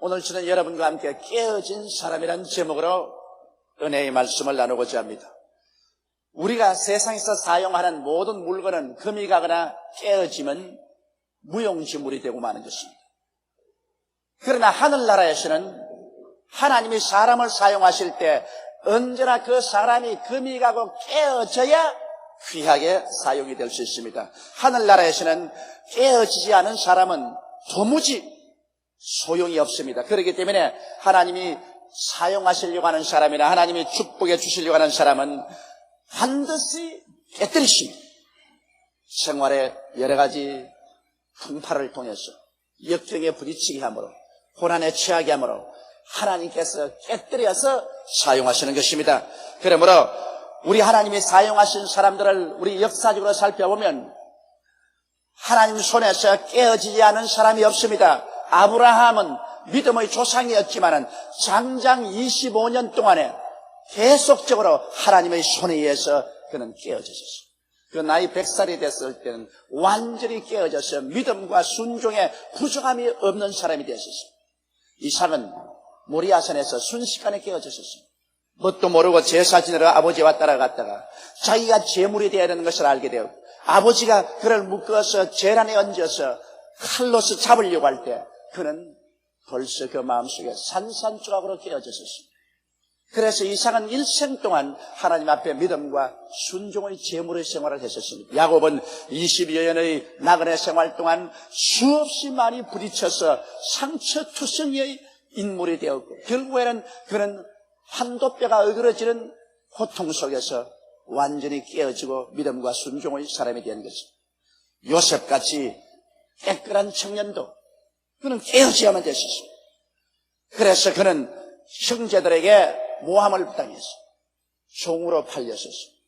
오늘 저는 여러분과 함께 깨어진 사람이라는 제목으로 은혜의 말씀을 나누고자 합니다. 우리가 세상에서 사용하는 모든 물건은 금이 가거나 깨어지면 무용지물이 되고 마는 것입니다. 그러나 하늘나라에서는 하나님이 사람을 사용하실 때 언제나 그 사람이 금이 가고 깨어져야 귀하게 사용이 될 수 있습니다. 하늘나라에서는 깨어지지 않은 사람은 도무지 소용이 없습니다. 그렇기 때문에 하나님이 사용하시려고 하는 사람이나 하나님이 축복해 주시려고 하는 사람은 반드시 깨뜨리십니다. 생활의 여러 가지 풍파를 통해서 역경에 부딪히게 함으로 고난에 처하게 함으로 하나님께서 깨뜨려서 사용하시는 것입니다. 그러므로 우리 하나님이 사용하신 사람들을 우리 역사적으로 살펴보면 하나님 손에서 깨어지지 않은 사람이 없습니다. 아브라함은 믿음의 조상이었지만 장장 25년 동안에 계속적으로 하나님의 손에 의해서 그는 깨어졌었어요. 그 나이 100살이 됐을 때는 완전히 깨어져서 믿음과 순종에 부족함이 없는 사람이 되었었어요. 이삭은 모리아산에서 순식간에 깨어졌었어요. 뭣도 모르고 제사 지내러 아버지와 따라갔다가 자기가 제물이 되어야 되는 것을 알게 되었고, 아버지가 그를 묶어서 제란에 얹어서 칼로서 잡으려고 할 때 그는 벌써 그 마음속에 산산조각으로 깨어졌었습니다. 그래서 이삭은 일생 동안 하나님 앞에 믿음과 순종의 제물의 생활을 했었습니다. 야곱은 20여 년의 나그네 생활 동안 수없이 많이 부딪혀서 상처투성이의 인물이 되었고, 결국에는 그는 한도뼈가 어그러지는 고통 속에서 완전히 깨어지고 믿음과 순종의 사람이 된 것입니다. 요셉같이 깨끗한 청년도 그는 깨어져야만 됐었습니다. 그래서 그는 형제들에게 모함을 당해서 종으로 팔렸었습니다.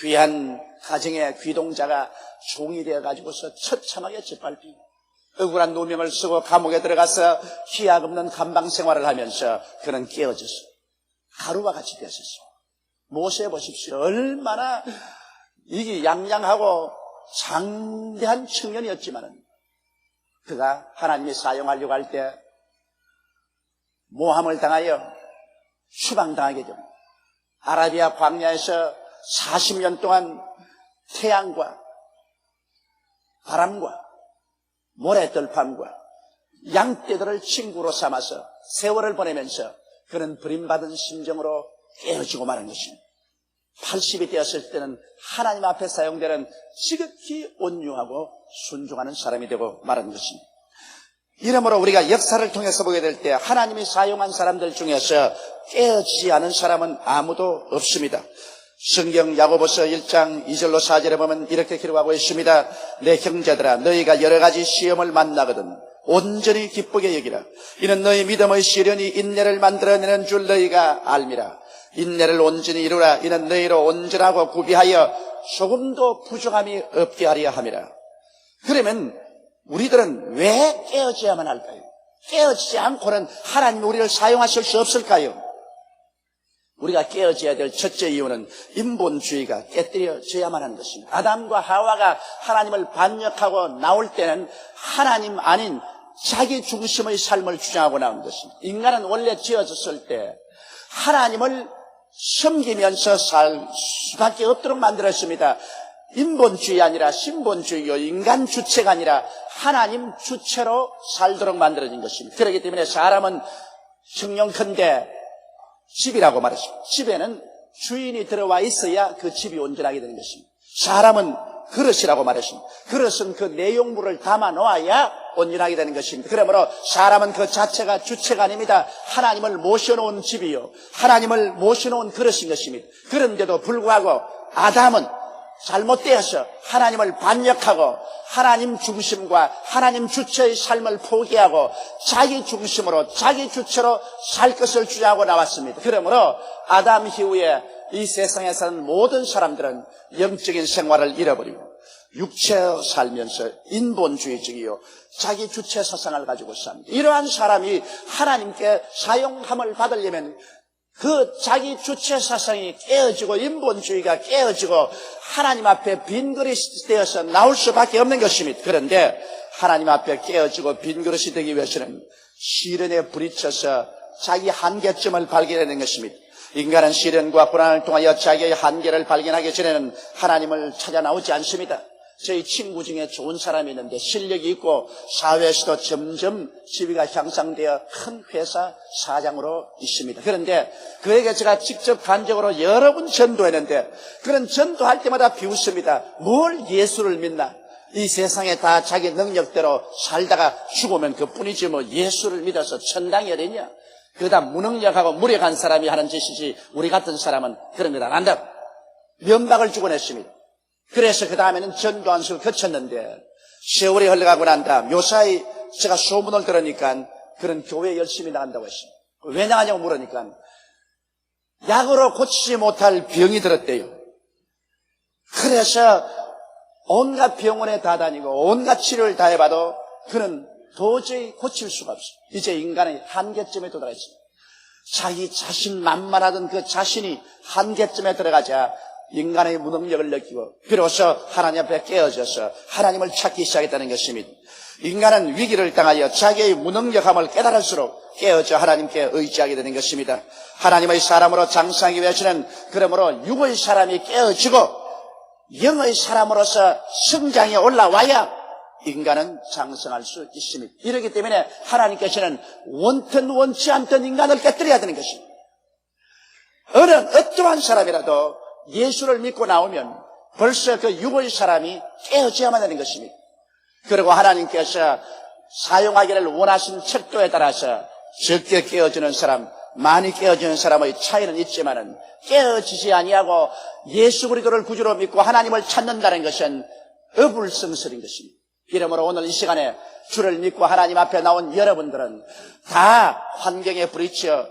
귀한 가정의 귀동자가 종이 되어가지고서 처참하게 짓밟히고 억울한 누명을 쓰고 감옥에 들어가서 희약 없는 감방 생활을 하면서 그는 깨어졌어요. 가루와 같이 되었었어요. 모세 보십시오. 얼마나 이게 양양하고 장대한 청년이었지만은 그가 하나님이 사용하려고 할 때 모함을 당하여 추방당하게 됩니다. 아라비아 광야에서 40년 동안 태양과 바람과 모래떨판과 양떼들을 친구로 삼아서 세월을 보내면서 그는 버림받은 심정으로 깨어지고 마는 것입니다. 80이 되었을 때는 하나님 앞에 사용되는 지극히 온유하고 순종하는 사람이 되고 말하는 것입니다. 이러므로 우리가 역사를 통해서 보게 될 때 하나님이 사용한 사람들 중에서 깨어지지 않은 사람은 아무도 없습니다. 성경 야고보서 1장 2절로 4절에 보면 이렇게 기록하고 있습니다. 내 형제들아, 너희가 여러 가지 시험을 만나거든 온전히 기쁘게 여기라. 이는 너희 믿음의 시련이 인내를 만들어내는 줄 너희가 알미라. 인내를 온전히 이루라. 이는 너희로 온전하고 구비하여 조금도 부족함이 없게 하려 함이라. 그러면 우리들은 왜 깨어져야만 할까요? 깨어지지 않고는 하나님이 우리를 사용하실 수 없을까요? 우리가 깨어져야 될 첫째 이유는 인본주의가 깨뜨려져야만 하는 것입니다. 아담과 하와가 하나님을 반역하고 나올 때는 하나님 아닌 자기 중심의 삶을 주장하고 나온 것입니다. 인간은 원래 지어졌을 때 하나님을 섬기면서 살 수밖에 없도록 만들었습니다. 인본주의 아니라 신본주의요, 인간 주체가 아니라 하나님 주체로 살도록 만들어진 것입니다. 그렇기 때문에 사람은 형용컨대 집이라고 말했습니다. 집에는 주인이 들어와 있어야 그 집이 온전하게 되는 것입니다. 사람은 그릇이라고 말했습니다. 그릇은 그 내용물을 담아 놓아야 온전하게 되는 것입니다. 그러므로 사람은 그 자체가 주체가 아닙니다. 하나님을 모셔놓은 집이요, 하나님을 모셔놓은 그릇인 것입니다. 그런데도 불구하고 아담은 잘못되어서 하나님을 반역하고 하나님 중심과 하나님 주체의 삶을 포기하고 자기 중심으로 자기 주체로 살 것을 주장하고 나왔습니다. 그러므로 아담 이후에 이 세상에 사는 모든 사람들은 영적인 생활을 잃어버리고 육체로 살면서 인본주의적이요, 자기 주체 사상을 가지고 삽니다. 이러한 사람이 하나님께 사용함을 받으려면 그 자기 주체 사상이 깨어지고 인본주의가 깨어지고 하나님 앞에 빈 그릇이 되어서 나올 수밖에 없는 것입니다. 그런데 하나님 앞에 깨어지고 빈 그릇이 되기 위해서는 시련에 부딪혀서 자기 한계점을 발견하는 것입니다. 인간은 시련과 고난을 통하여 자기의 한계를 발견하기 전에는 하나님을 찾아 나오지 않습니다. 저희 친구 중에 좋은 사람이 있는데 실력이 있고 사회에서도 점점 지위가 향상되어 큰 회사 사장으로 있습니다. 그런데 그에게 제가 직접 간접으로 여러 번 전도했는데 그런 전도할 때마다 비웃습니다. 뭘 예수를 믿나? 이 세상에 다 자기 능력대로 살다가 죽으면 그뿐이지 뭐 예수를 믿어서 천당이 어디냐? 그다 무능력하고 무력한 사람이 하는 짓이지 우리 같은 사람은 그런 것 안 한다고 면박을 주곤 했습니다. 그래서 그 다음에는 전도안수를 거쳤는데 세월이 흘러가고 난 다음 요사이 제가 소문을 들으니까 그런 교회에 열심히 나간다고 했습니다. 왜 나가냐고 물으니까 약으로 고치지 못할 병이 들었대요. 그래서 온갖 병원에 다 다니고 온갖 치료를 다 해봐도 그는 도저히 고칠 수가 없어요. 이제 인간의 한계점에 도달했습니다. 자기 자신 만만하던 그 자신이 한계점에 들어가자 인간의 무능력을 느끼고 비로소 하나님 앞에 깨어져서 하나님을 찾기 시작했다는 것입니다. 인간은 위기를 당하여 자기의 무능력함을 깨달을수록 깨어져 하나님께 의지하게 되는 것입니다. 하나님의 사람으로 장성하기 위해서는 그러므로 육의 사람이 깨어지고 영의 사람으로서 성장에 올라와야 인간은 장성할 수 있습니다. 이렇기 때문에 하나님께서는 원튼 원치 않던 인간을 깨뜨려야 되는 것입니다. 어느 어떠한 사람이라도 예수를 믿고 나오면 벌써 그 육의 사람이 깨어져야만 하는 것입니다. 그리고 하나님께서 사용하기를 원하신 척도에 따라서 적게 깨어지는 사람, 많이 깨어지는 사람의 차이는 있지만은 깨어지지 아니하고 예수 그리스도를 구주로 믿고 하나님을 찾는다는 것은 어불성설인 것입니다. 이러므로 오늘 이 시간에 주를 믿고 하나님 앞에 나온 여러분들은 다 환경에 부딪혀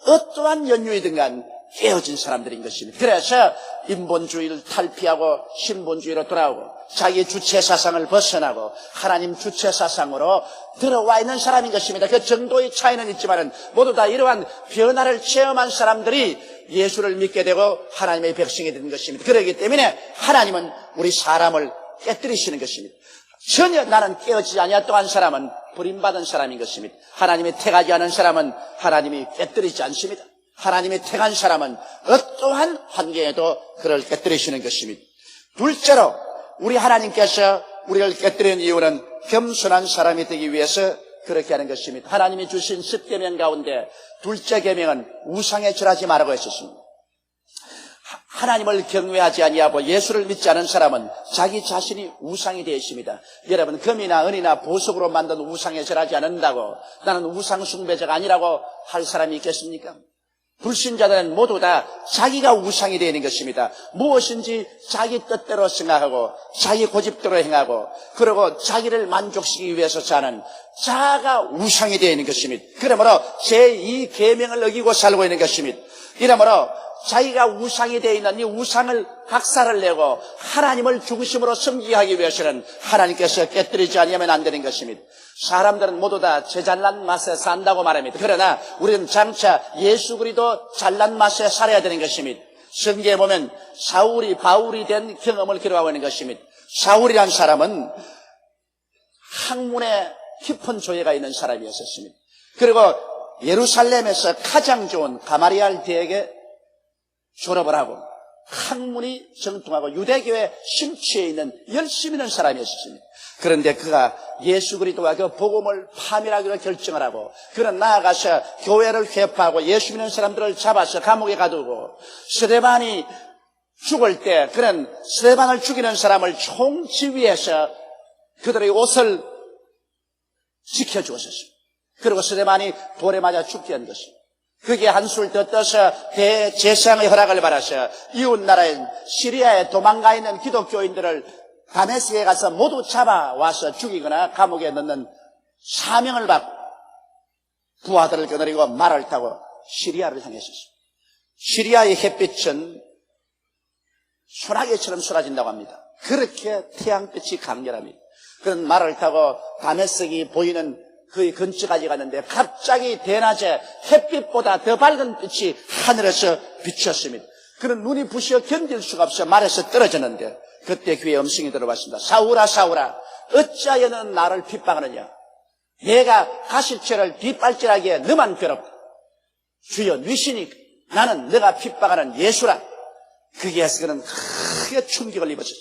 어떠한 연유이든 간 깨어진 사람들인 것입니다. 그래서 인본주의를 탈피하고 신본주의로 돌아오고 자기 주체사상을 벗어나고 하나님 주체사상으로 들어와 있는 사람인 것입니다. 그 정도의 차이는 있지만 모두 다 이러한 변화를 체험한 사람들이 예수를 믿게 되고 하나님의 백성이 되는 것입니다. 그렇기 때문에 하나님은 우리 사람을 깨뜨리시는 것입니다. 전혀 나는 깨어지지 아니했던 사람은 버림받은 사람인 것입니다. 하나님이 택하지 않은 사람은 하나님이 깨뜨리지 않습니다. 하나님이 택한 사람은 어떠한 환경에도 그를 깨뜨리시는 것입니다. 둘째로 우리 하나님께서 우리를 깨뜨리는 이유는 겸손한 사람이 되기 위해서 그렇게 하는 것입니다. 하나님이 주신 10계명 가운데 둘째 계명은 우상에 절하지 말라고 했었습니다. 하나님을 경외하지 아니하고 예수를 믿지 않은 사람은 자기 자신이 우상이 되어 있습니다. 여러분, 금이나 은이나 보석으로 만든 우상에 절하지 않는다고 나는 우상 숭배자가 아니라고 할 사람이 있겠습니까? 불신자들은 모두 다 자기가 우상이 되어 있는 것입니다. 무엇인지 자기 뜻대로 생각하고 자기 고집대로 행하고 그리고 자기를 만족시키기 위해서 사는 자아가 우상이 되어 있는 것입니다. 그러므로 제2 계명을 어기고 살고 있는 것입니다. 이러므로 자기가 우상이 되어 있는 이 우상을 박살을 내고 하나님을 중심으로 섬기게 하기 위해서는 하나님께서 깨뜨리지 아니하면 안 되는 것입니다. 사람들은 모두 다 제 잘난 맛에 산다고 말합니다. 그러나 우리는 장차 예수 그리스도 잘난 맛에 살아야 되는 것입니다. 성경에 보면 사울이 바울이 된 경험을 기록하고 있는 것입니다. 사울이란 사람은 학문에 깊은 조예가 있는 사람이었습니다. 그리고 예루살렘에서 가장 좋은 가마리알 대학에 졸업을 하고 학문이 정통하고 유대교의 심취해 있는 열심히 있는 사람이었습니다. 그런데 그가 예수 그리스도와 그 복음을 파멸하기로 결정을 하고 그는 나아가서 교회를 회파하고 예수 믿는 사람들을 잡아서 감옥에 가두고 스데반이 죽을 때 그는 스데반을 죽이는 사람을 총지휘해서 그들의 옷을 지켜주었습니다. 그리고 스데반이 돌에 맞아 죽게 한 것입니다. 그게 한술 더 떠서 대제사장의 허락을 받아서 이웃나라인 시리아에 도망가 있는 기독교인들을 다메섹에 가서 모두 잡아와서 죽이거나 감옥에 넣는 사명을 받고 부하들을 거느리고 말을 타고 시리아를 향했었습니다. 시리아의 햇빛은 소나기처럼 쏟아진다고 합니다. 그렇게 태양빛이 강렬합니다. 그런 말을 타고 다메섹이 보이는 그 근처까지 갔는데 갑자기 대낮에 햇빛보다 더 밝은 빛이 하늘에서 비쳤습니다. 그는 눈이 부시어 견딜 수가 없어 말에서 떨어졌는데 그때 귀에 음성이 들어봤습니다. 사울아 사울아 어찌하여 너는 나를 핍박하느냐. 내가 가시처를 뒷발질하기에 너만 괴롭다. 주여 뉘시니 나는 너가 핍박하는 예수라. 거기에서 그는 크게 충격을 입었었어.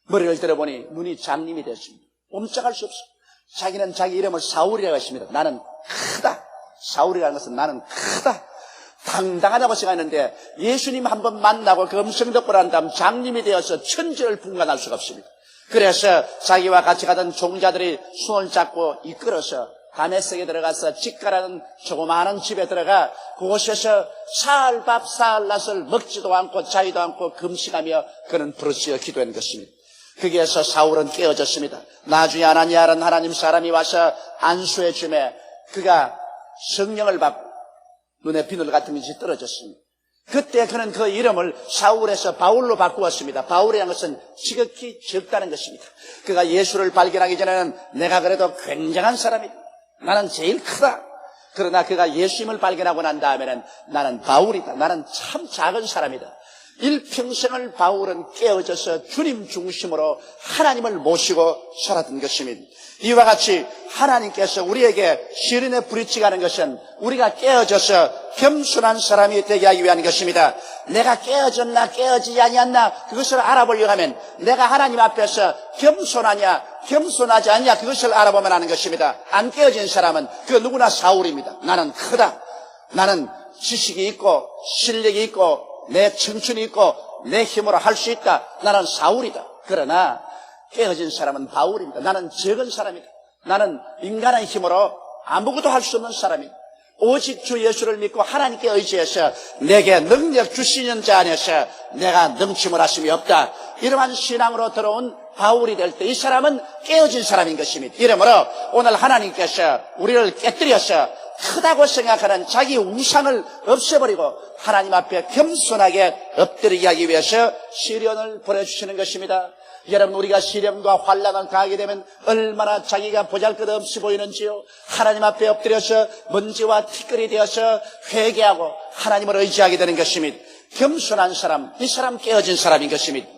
머리를 들어보니 눈이 장님이 되었습니다. 꼼짝할 수 없어. 자기는 자기 이름을 사울이라고 했습니다. 나는 크다. 사울이라는 것은 나는 크다. 당당하다고 생각했는데 예수님 한번 만나고 그 음성 듣고 난 다음 장님이 되어서 천지를 분간할 수가 없습니다. 그래서 자기와 같이 가던 종자들이 손을 잡고 이끌어서 다메섹에 들어가서 집가라는 조그마한 집에 들어가 그곳에서 사흘 밥 사흘 낮을 먹지도 않고 자지도 않고 금식하며 그는 부르짖어 기도한 것입니다. 거기에서 사울은 깨어졌습니다. 나중에 아나니아라는 하나님 사람이 와서 안수해 주매 그가 성령을 받고 눈에 비늘 같은 것이 떨어졌습니다. 그때 그는 그 이름을 사울에서 바울로 바꾸었습니다. 바울이라는 것은 지극히 적다는 것입니다. 그가 예수를 발견하기 전에는 내가 그래도 굉장한 사람이다. 나는 제일 크다. 그러나 그가 예수님을 발견하고 난 다음에는 나는 바울이다. 나는 참 작은 사람이다. 일평생을 바울은 깨어져서 주님 중심으로 하나님을 모시고 살았던 것입니다. 이와 같이 하나님께서 우리에게 시련에 부딪히가는 것은 우리가 깨어져서 겸손한 사람이 되게 하기 위한 것입니다. 내가 깨어졌나 깨어지지 아니었나 그것을 알아보려고 하면 내가 하나님 앞에서 겸손하냐 겸손하지 않냐 그것을 알아보면 하는 것입니다. 안 깨어진 사람은 그 누구나 사울입니다. 나는 크다. 나는 지식이 있고 실력이 있고 내 청춘이 있고 내 힘으로 할 수 있다. 나는 사울이다. 그러나 깨어진 사람은 바울입니다. 나는 적은 사람이다. 나는 인간의 힘으로 아무것도 할 수 없는 사람이다. 오직 주 예수를 믿고 하나님께 의지해서 내게 능력 주시는 자 안에서 내가 능침을 하심이 없다. 이러한 신앙으로 들어온 바울이 될 때 이 사람은 깨어진 사람인 것입니다. 이러므로 오늘 하나님께서 우리를 깨뜨려서 크다고 생각하는 자기 우상을 없애버리고 하나님 앞에 겸손하게 엎드리게 하기 위해서 시련을 보내주시는 것입니다. 여러분 우리가 시련과 환난을 당하게 되면 얼마나 자기가 보잘것없이 보이는지요. 하나님 앞에 엎드려서 먼지와 티끌이 되어서 회개하고 하나님을 의지하게 되는 것입니다. 겸손한 사람, 이 사람 깨어진 사람인 것입니다.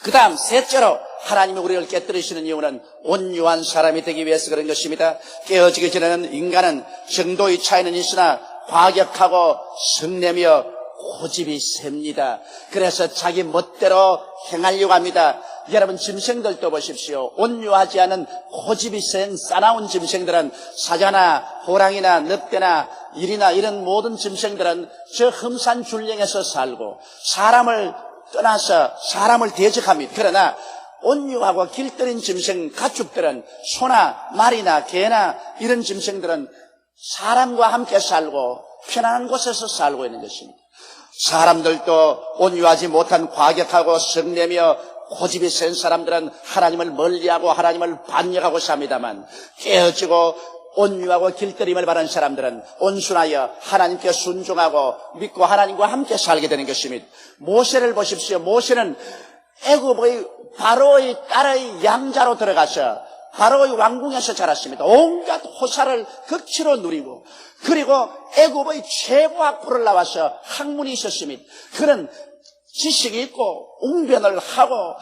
그 다음 셋째로 하나님이 우리를 깨뜨리시는 이유는 온유한 사람이 되기 위해서 그런 것입니다. 깨어지기 전에는 인간은 정도의 차이는 있으나 과격하고 성내며 고집이 셉니다. 그래서 자기 멋대로 행하려고 합니다. 여러분 짐승들도 보십시오. 온유하지 않은 고집이 센 싸나운 짐승들은 사자나 호랑이나 늑대나 일이나 이런 모든 짐승들은 저 험산 줄령에서 살고 사람을 떠나서 사람을 대적합니다. 그러나 온유하고 길들인 짐승 가축들은 소나 말이나 개나 이런 짐승들은 사람과 함께 살고 편안한 곳에서 살고 있는 것입니다. 사람들도 온유하지 못한 과격하고 성내며 고집이 센 사람들은 하나님을 멀리하고 하나님을 반역하고 삽니다만 깨어지고 온유하고 길들임을 바라는 사람들은 온순하여 하나님께 순종하고 믿고 하나님과 함께 살게 되는 것입니다. 모세를 보십시오. 모세는 애굽의 바로의 딸의 양자로 들어가서 바로의 왕궁에서 자랐습니다. 온갖 호사를 극치로 누리고 그리고 애굽의 최고 학부를 나와서 학문이 있었습니다. 그는 지식이 있고 웅변을 하고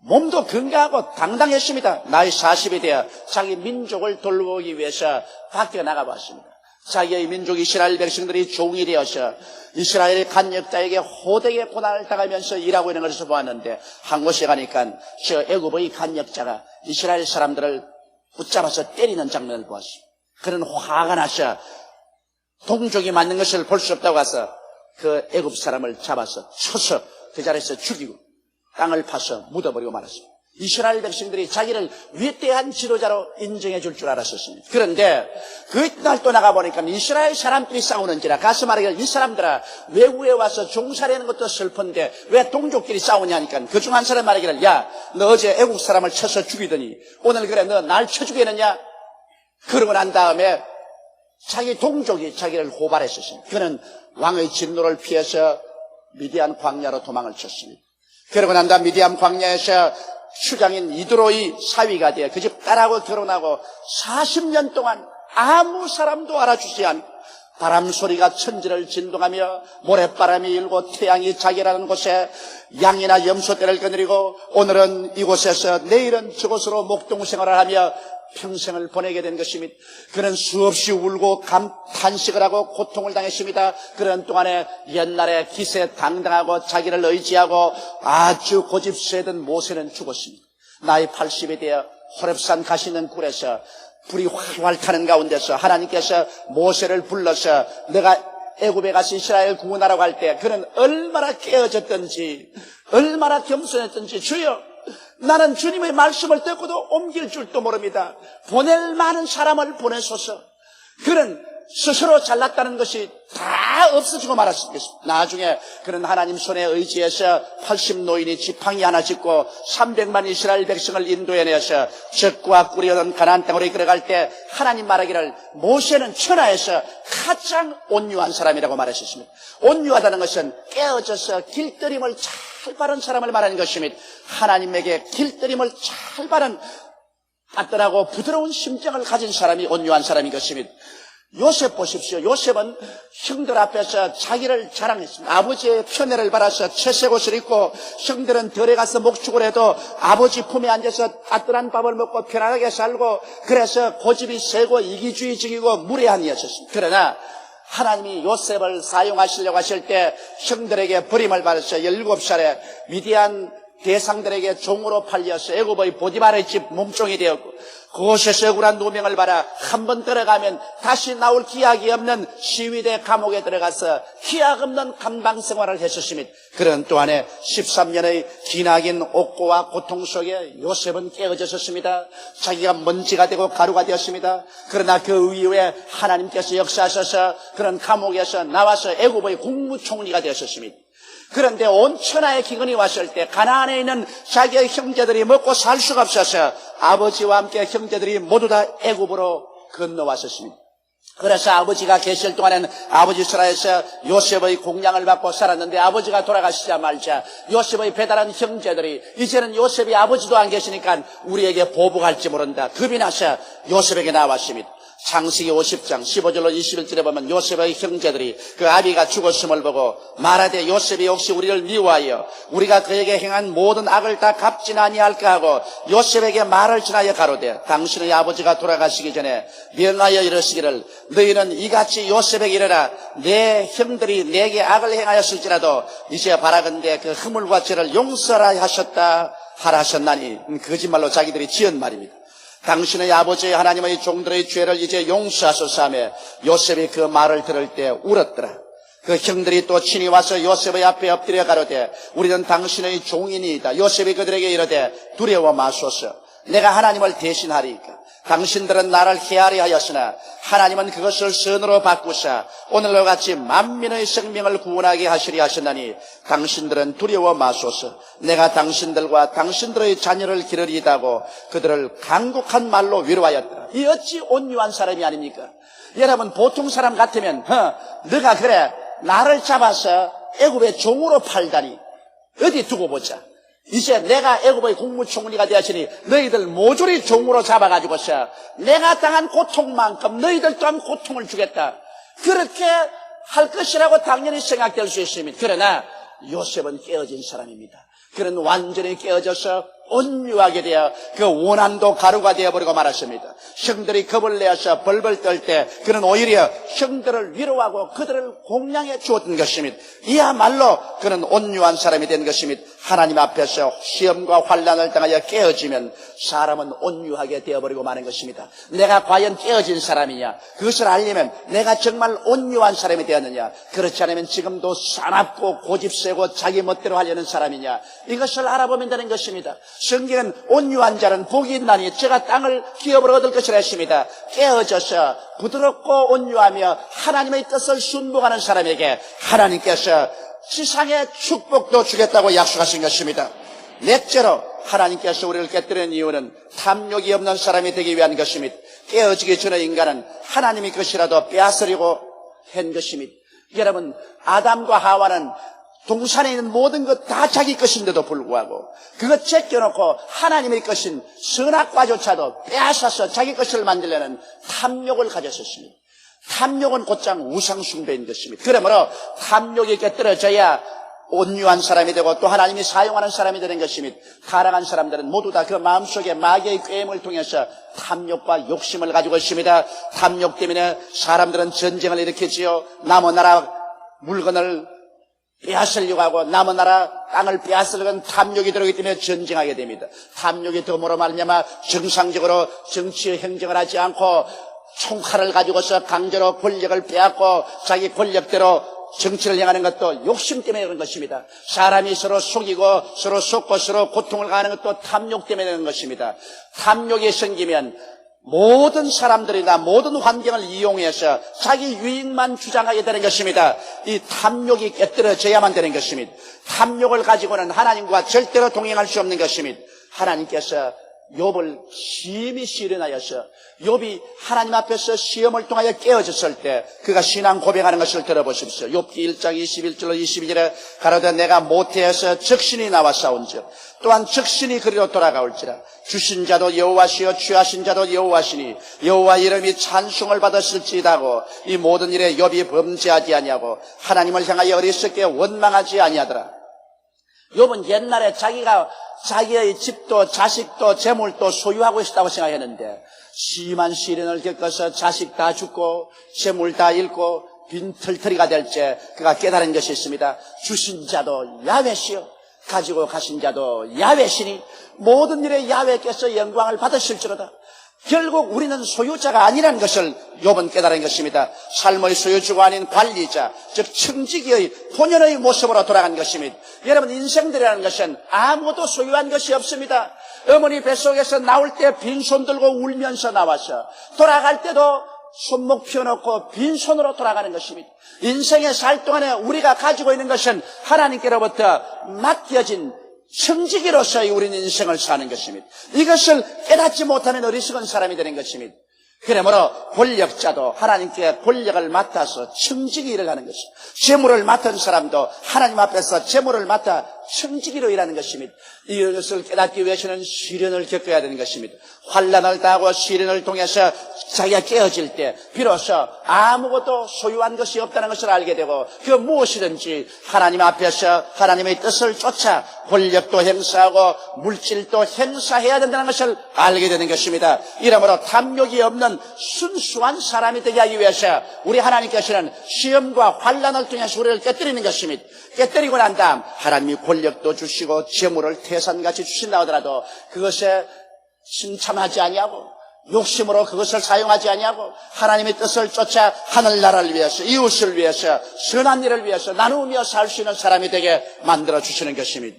몸도 건강하고 당당했습니다. 나이 40이 되어 자기 민족을 돌보기 위해서 밖에 나가봤습니다. 자기의 민족 이스라엘 백성들이 종이 되어서 이스라엘 간역자에게 호되게 고난을 당하면서 일하고 있는 것을 보았는데 한 곳에 가니까 저 애굽의 간역자가 이스라엘 사람들을 붙잡아서 때리는 장면을 보았습니다. 그는 화가 나서 동족이 맞는 것을 볼 수 없다고 해서 그 애굽 사람을 잡아서 쳐서 그 자리에서 죽이고 땅을 파서 묻어버리고 말았습니다. 이스라엘 백성들이 자기를 위대한 지도자로 인정해 줄 줄 알았었습니다. 그런데 그날 또 나가보니까 이스라엘 사람들이 싸우는지라 가서 말하기를 이 사람들아 외국에 와서 종살이하는 것도 슬픈데 왜 동족끼리 싸우냐니까 그 중 한 사람 말하기를 야 너 어제 애국 사람을 쳐서 죽이더니 오늘 그래 너 날 쳐 죽이느냐. 그러고 난 다음에 자기 동족이 자기를 고발했었습니다. 그는 왕의 진노를 피해서 미디안 광야로 도망을 쳤습니다. 그러고 난 다음 미디안 광야에서 추장인 이드로의 사위가 되어 그 집 딸하고 결혼하고 40년 동안 아무 사람도 알아주지 않고 바람 소리가 천지를 진동하며 모래바람이 일고 태양이 자기라는 곳에 양이나 염소떼를 거느리고 오늘은 이곳에서 내일은 저곳으로 목동생활을 하며 평생을 보내게 된 것입니다. 그는 수없이 울고 탄식을 하고 고통을 당했습니다. 그런 동안에 옛날에 기세 당당하고 자기를 의지하고 아주 고집세던 모세는 죽었습니다. 나이 80이 되어 호렙산 가시는 굴에서 불이 활활 타는 가운데서 하나님께서 모세를 불러서 내가 애굽에 가서 이스라엘 구원하라고 할 때 그는 얼마나 깨어졌던지 얼마나 겸손했던지 주여 나는 주님의 말씀을 듣고도 옮길 줄도 모릅니다. 보낼 많은 사람을 보내소서. 그는 스스로 잘났다는 것이 다 없어지고 말았습니다. 나중에 그는 하나님 손에 의지해서 80노인이 지팡이 하나 짚고 300만 이스라엘 백성을 인도해내서 적과 꿀이던 가나안 땅으로 이끌어갈 때 하나님 말하기를 모세는 천하에서 가장 온유한 사람이라고 말하셨습니다. 온유하다는 것은 깨어져서 길들임을 잘 바른 사람을 말하는 것입니다. 하나님에게 길들임을 잘 바른 따뜻하고 부드러운 심정을 가진 사람이 온유한 사람인 것입니다. 요셉 보십시오. 요셉은 형들 앞에서 자기를 자랑했습니다. 아버지의 편애를 받아서 채색옷을 입고 형들은 들에 가서 목축을 해도 아버지 품에 앉아서 따뜻한 밥을 먹고 편안하게 살고 그래서 고집이 세고 이기주의적이고 무례한 이였습니다. 그러나 하나님이 요셉을 사용하시려고 하실 때 형들에게 버림을 받아서 17살에 미디안 대상들에게 종으로 팔려서 애굽의 보디발의 집 몸종이 되었고 그곳에서 억울한 누명을 받아 한 번 들어가면 다시 나올 기약이 없는 시위대 감옥에 들어가서 기약 없는 감방 생활을 했었습니다. 그런 또한에 13년의 기나긴 옥고와 고통 속에 요셉은 깨어졌었습니다. 자기가 먼지가 되고 가루가 되었습니다. 그러나 그 이후에 하나님께서 역사하셔서 그런 감옥에서 나와서 애굽의 국무총리가 되었었습니다. 그런데 온 천하의 기근이 왔을 때 가나안에 있는 자기의 형제들이 먹고 살 수가 없어서 아버지와 함께 형제들이 모두 다 애굽으로 건너왔었습니다. 그래서 아버지가 계실 동안에는 아버지 수라에서 요셉의 공양을 받고 살았는데 아버지가 돌아가시자마자 요셉의 배달한 형제들이 이제는 요셉이 아버지도 안 계시니까 우리에게 보복할지 모른다. 겁이 나서 요셉에게 나왔습니다. 창세기 50장 15절로 21절에 보면 요셉의 형제들이 그 아비가 죽었음을 보고 말하되 요셉이 혹시 우리를 미워하여 우리가 그에게 행한 모든 악을 다 갚진 아니할까 하고 요셉에게 말을 전하여 가로되 당신의 아버지가 돌아가시기 전에 명하여 이르시기를 너희는 이같이 요셉에게 이르라 내 형들이 내게 악을 행하였을지라도 이제 바라건대 그 허물과 죄를 용서하라 하셨다 하라셨나니 거짓말로 자기들이 지은 말입니다. 당신의 아버지 하나님의 종들의 죄를 이제 용서하소서 하며 요셉이 그 말을 들을 때 울었더라. 그 형들이 또 친히 와서 요셉의 앞에 엎드려 가로되 우리는 당신의 종이니이다. 요셉이 그들에게 이르되 두려워 마소서. 내가 하나님을 대신하리이까. 당신들은 나를 해하려 하였으나 하나님은 그것을 선으로 바꾸사 오늘과 같이 만민의 생명을 구원하게 하시리 하셨나니 당신들은 두려워 마소서. 내가 당신들과 당신들의 자녀를 기르리다고 그들을 간곡한 말로 위로하였더라. 이 어찌 온유한 사람이 아닙니까? 여러분 보통 사람 같으면 너가 그래 나를 잡아서 애굽의 종으로 팔다니 어디 두고 보자. 이제 내가 애굽의 국무총리가 되었으니 너희들 모조리 종으로 잡아가지고서 내가 당한 고통만큼 너희들 또한 고통을 주겠다. 그렇게 할 것이라고 당연히 생각될 수 있습니다. 그러나 요셉은 깨어진 사람입니다. 그는 완전히 깨어져서 온유하게 되어 그 원한도 가루가 되어버리고 말았습니다. 형들이 겁을 내어서 벌벌 떨 때 그는 오히려 형들을 위로하고 그들을 공양해 주었던 것입니다. 이야말로 그는 온유한 사람이 된 것입니다. 하나님 앞에서 시험과 환난을 당하여 깨어지면 사람은 온유하게 되어버리고 마는 것입니다. 내가 과연 깨어진 사람이냐, 그것을 알려면 내가 정말 온유한 사람이 되었느냐, 그렇지 않으면 지금도 사납고 고집세고 자기 멋대로 하려는 사람이냐, 이것을 알아보면 되는 것입니다. 성경은 온유한 자는 복이 있나니 저가 땅을 기업으로 얻을 것이라 했습니다. 깨어져서 부드럽고 온유하며 하나님의 뜻을 순종하는 사람에게 하나님께서 지상의 축복도 주겠다고 약속하신 것입니다. 넷째로 하나님께서 우리를 깨뜨리는 이유는 탐욕이 없는 사람이 되기 위한 것입니다. 깨어지기 전에 인간은 하나님의 것이라도 빼앗으려고 한 것입니다. 여러분, 아담과 하와는 동산에 있는 모든 것 다 자기 것인데도 불구하고 그것 제껴놓고 하나님의 것인 선악과조차도 빼앗아서 자기 것을 만들려는 탐욕을 가졌었습니다. 탐욕은 곧장 우상숭배인 것입니다. 그러므로 탐욕이 깨뜨려져야 온유한 사람이 되고 또 하나님이 사용하는 사람이 되는 것입니다. 타락한 사람들은 모두 다 그 마음속에 마귀의 꾀임을 통해서 탐욕과 욕심을 가지고 있습니다. 탐욕 때문에 사람들은 전쟁을 일으키지요. 남의 나라 물건을 빼앗으려고 하고 남의 나라 땅을 빼앗으려고 탐욕이 들어오기 때문에 전쟁하게 됩니다. 탐욕이 덤으로 말미암아 정상적으로 정치의 행정을 하지 않고 총칼을 가지고서 강제로 권력을 빼앗고 자기 권력대로 정치를 행하는 것도 욕심 때문에 그런 것입니다. 사람이 서로 속이고 서로 속고 서로 고통을 가하는 것도 탐욕 때문에 그런 것입니다. 탐욕이 생기면 모든 사람들이나 모든 환경을 이용해서 자기 유익만 주장하게 되는 것입니다. 이 탐욕이 깨뜨려져야만 되는 것입니다. 탐욕을 가지고는 하나님과 절대로 동행할 수 없는 것입니다. 하나님께서 욥을 심히 시련하여서 욥이 하나님 앞에서 시험을 통하여 깨어졌을 때 그가 신앙 고백하는 것을 들어보십시오. 욥기 1장 21절로 22절에 가로되 내가 모태에서 적신이 나와 싸운즉 또한 적신이 그리로 돌아가올지라 주신 자도 여호와시요 취하신 자도 여호와시니 여호와 이름이 찬송을 받았을지다고 이 모든 일에 욥이 범죄하지 아니하고 하나님을 향하여 어리석게 원망하지 아니하더라. 욥은 옛날에 자기가 자기의 집도 자식도 재물도 소유하고 있다고 생각했는데 심한 시련을 겪어서 자식 다 죽고 재물 다 잃고 빈털터리가 될 때 그가 깨달은 것이 있습니다. 주신 자도 야훼시요 가지고 가신 자도 야훼시니 모든 일에 야훼께서 영광을 받으실지로다. 결국 우리는 소유자가 아니라는 것을 욥은 깨달은 것입니다. 삶의 소유주가 아닌 관리자, 즉 청지기의 본연의 모습으로 돌아간 것입니다. 여러분, 인생들이라는 것은 아무것도 소유한 것이 없습니다. 어머니 뱃속에서 나올 때 빈손 들고 울면서 나와서 돌아갈 때도 손목 펴놓고 빈손으로 돌아가는 것입니다. 인생의 살 동안에 우리가 가지고 있는 것은 하나님께로부터 맡겨진 청지기로서의 우리는 인생을 사는 것입니다. 이것을 깨닫지 못하는 어리석은 사람이 되는 것입니다. 그러므로 권력자도 하나님께 권력을 맡아서 청지기 일을 하는 것입니다. 재물을 맡은 사람도 하나님 앞에서 재물을 맡아 청지기로 일하는 것입니다. 이것을 깨닫기 위해서는 시련을 겪어야 되는 것입니다. 환난을 당하고 시련을 통해서 자기가 깨어질 때 비로소 아무것도 소유한 것이 없다는 것을 알게 되고 그 무엇이든지 하나님 앞에서 하나님의 뜻을 쫓아 권력도 행사하고 물질도 행사해야 된다는 것을 알게 되는 것입니다. 이러므로 탐욕이 없는 순수한 사람이 되게 하기 위해서 우리 하나님께서는 시험과 환난을 통해서 우리를 깨뜨리는 것입니다. 깨뜨리고 난 다음 하나님이 권력도 주시고 재물을 태산같이 주신다 하더라도 그것에 신참하지 아니하고 욕심으로 그것을 사용하지 아니하고 하나님의 뜻을 쫓아 하늘나라를 위해서 이웃을 위해서 선한 일을 위해서 나누며 살 수 있는 사람이 되게 만들어 주시는 것입니다.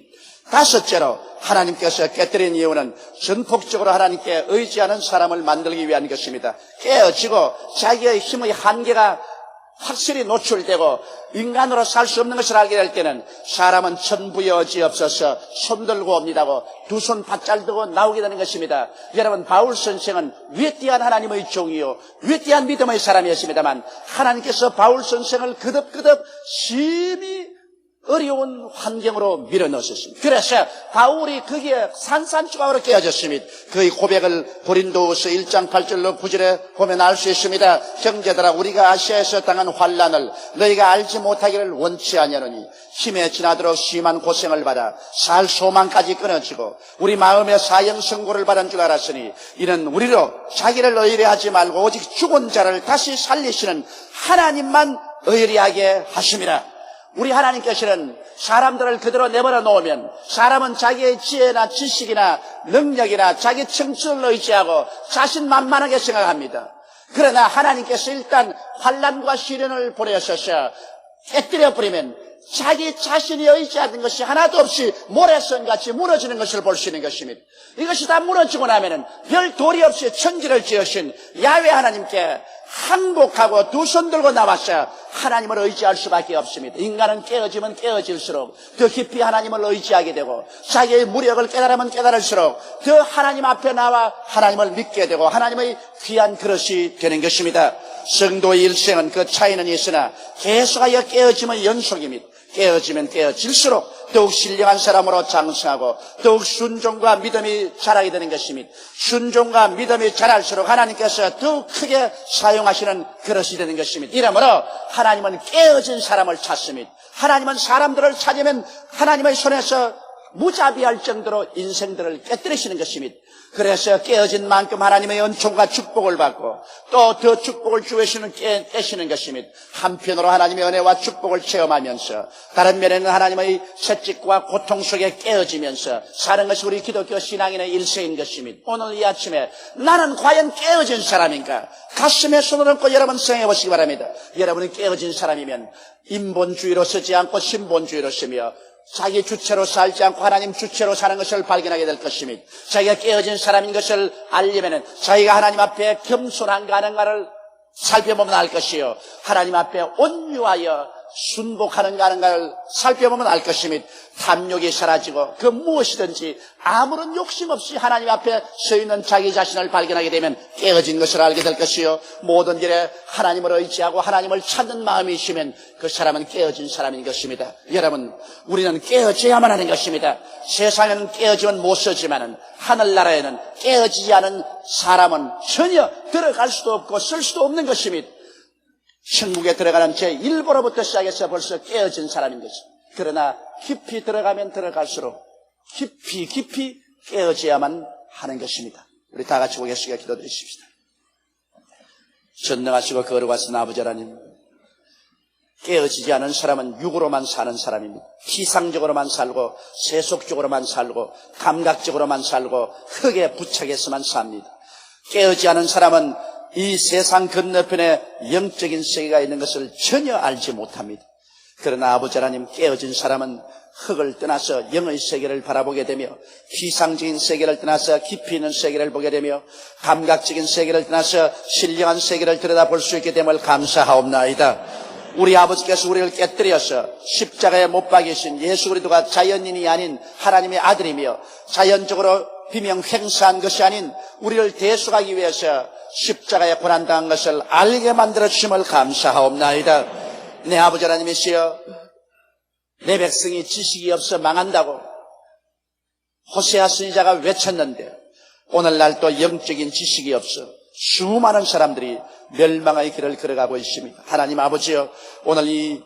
다섯째로 하나님께서 깨뜨린 이유는 전폭적으로 하나님께 의지하는 사람을 만들기 위한 것입니다. 깨어지고 자기의 힘의 한계가 확실히 노출되고 인간으로 살 수 없는 것을 알게 될 때는 사람은 천부의 여지 없어서 손들고 옵니다고 두 손 바짝 들고 나오게 되는 것입니다. 여러분, 바울 선생은 위대한 하나님의 종이요 위대한 믿음의 사람이었습니다만 하나님께서 바울 선생을 그득그득 심히 어려운 환경으로 밀어넣으셨습니다. 그래서 바울이 거기에 산산조각으로 깨어졌습니다. 그의 고백을 고린도후서 1장 8절로 9절에 보면 알 수 있습니다. 형제들아, 우리가 아시아에서 당한 환난을 너희가 알지 못하기를 원치 아니하노니 힘에 지나도록 심한 고생을 받아 살 소망까지 끊어지고 우리 마음에 사형선고를 받은 줄 알았으니 이는 우리로 자기를 의뢰하지 말고 오직 죽은 자를 다시 살리시는 하나님만 의뢰하게 하심이라. 우리 하나님께서는 사람들을 그대로 내버려 놓으면 사람은 자기의 지혜나 지식이나 능력이나 자기 청춘을 의지하고 자신만만하게 생각합니다. 그러나 하나님께서 일단 환난과 시련을 보내셔서 깨뜨려 버리면 자기 자신이 의지하는 것이 하나도 없이 모래성같이 무너지는 것을 볼 수 있는 것입니다. 이것이 다 무너지고 나면은 별 도리 없이 천지를 지으신 야훼 하나님께 항복하고 두 손 들고 나와서 하나님을 의지할 수밖에 없습니다. 인간은 깨어지면 깨어질수록 더 깊이 하나님을 의지하게 되고 자기의 무력을 깨달으면 깨달을수록 더 하나님 앞에 나와 하나님을 믿게 되고 하나님의 귀한 그릇이 되는 것입니다. 성도의 일생은 그 차이는 있으나 계속하여 깨어짐의 연속입니다. 깨어지면 깨어질수록 더욱 신령한 사람으로 장성하고 더욱 순종과 믿음이 자라게 되는 것입니다. 순종과 믿음이 자랄수록 하나님께서 더욱 크게 사용하시는 그릇이 되는 것입니다. 이러므로 하나님은 깨어진 사람을 찾습니다. 하나님은 사람들을 찾으면 하나님의 손에서 무자비할 정도로 인생들을 깨뜨리시는 것입니다. 그래서 깨어진 만큼 하나님의 은총과 축복을 받고 또 더 축복을 주시는 깨시는 것입니다. 한편으로 하나님의 은혜와 축복을 체험하면서 다른 면에는 하나님의 채찍과 고통 속에 깨어지면서 사는 것이 우리 기독교 신앙인의 일생인 것입니다. 오늘 이 아침에 나는 과연 깨어진 사람인가? 가슴에 손을 얹고 여러분 생각해 보시기 바랍니다. 여러분이 깨어진 사람이면 인본주의로 쓰지 않고 신본주의로 쓰며 자기 주체로 살지 않고 하나님 주체로 사는 것을 발견하게 될 것입니다. 자기가 깨어진 사람인 것을 알려면 자기가 하나님 앞에 겸손한가 하는가를 살펴보면 알 것이요, 하나님 앞에 온유하여 순복하는가 하는가를 살펴보면 알 것입니다. 탐욕이 사라지고 그 무엇이든지 아무런 욕심 없이 하나님 앞에 서 있는 자기 자신을 발견하게 되면 깨어진 것을 알게 될 것이요, 모든 일에 하나님을 의지하고 하나님을 찾는 마음이 있으면 그 사람은 깨어진 사람인 것입니다. 여러분, 우리는 깨어져야만 하는 것입니다. 세상에는 깨어지면 못 쓰지만은 하늘나라에는 깨어지지 않은 사람은 전혀 들어갈 수도 없고 쓸 수도 없는 것입니다. 천국에 들어가는 제1보로부터 시작해서 벌써 깨어진 사람인 것입니다. 그러나 깊이 들어가면 들어갈수록 깊이 깨어져야만 하는 것입니다. 우리 다 같이 고개숙여 기도드리십시다. 전능하시고 거룩하신 아버지 하나님, 깨어지지 않은 사람은 육으로만 사는 사람입니다. 피상적으로만 살고 세속적으로만 살고 감각적으로만 살고 흙에 부착해서만 삽니다. 깨어지지 않은 사람은 이 세상 건너편에 영적인 세계가 있는 것을 전혀 알지 못합니다. 그러나 아버지 하나님, 깨어진 사람은 흙을 떠나서 영의 세계를 바라보게 되며 피상적인 세계를 떠나서 깊이 있는 세계를 보게 되며 감각적인 세계를 떠나서 신령한 세계를 들여다볼 수 있게 됨을 감사하옵나이다. 우리 아버지께서 우리를 깨뜨려서 십자가에 못 박이신 예수 그리스도가 자연인이 아닌 하나님의 아들이며 자연적으로 비명 행사한 것이 아닌 우리를 대속하기 위해서 십자가에 고난당한 것을 알게 만들어 주심을 감사하옵나이다. 내 아버지 하나님이시여, 내 백성이 지식이 없어 망한다고 호세아 선지자가 외쳤는데 오늘날 또 영적인 지식이 없어 수많은 사람들이 멸망의 길을 걸어가고 있습니다. 하나님 아버지여, 오늘 이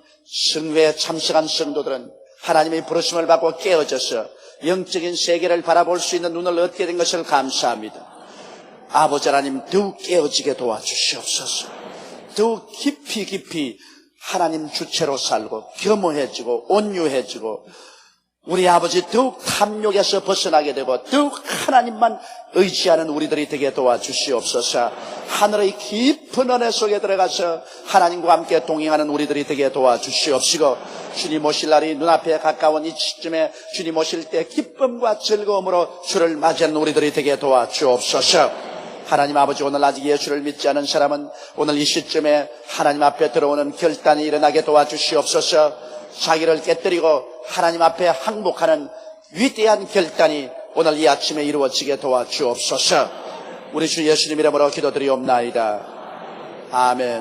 성회에 참석한 성도들은 하나님의 부르심을 받고 깨어져서 영적인 세계를 바라볼 수 있는 눈을 얻게 된 것을 감사합니다. 아버지 하나님, 더욱 깨어지게 도와주시옵소서. 더욱 깊이 하나님 주체로 살고 겸허해지고 온유해지고 우리 아버지 더욱 탐욕에서 벗어나게 되고 더욱 하나님만 의지하는 우리들이 되게 도와주시옵소서. 하늘의 깊은 은혜 속에 들어가서 하나님과 함께 동행하는 우리들이 되게 도와주시옵시고, 주님 오실 날이 눈앞에 가까운 이 시점에 주님 오실 때 기쁨과 즐거움으로 주를 맞이하는 우리들이 되게 도와주옵소서. 하나님 아버지, 오늘 아직 예수를 믿지 않은 사람은 오늘 이 시점에 하나님 앞에 들어오는 결단이 일어나게 도와주시옵소서. 자기를 깨뜨리고 하나님 앞에 항복하는 위대한 결단이 오늘 이 아침에 이루어지게 도와주옵소서. 우리 주 예수님 이름으로 기도드리옵나이다. 아멘.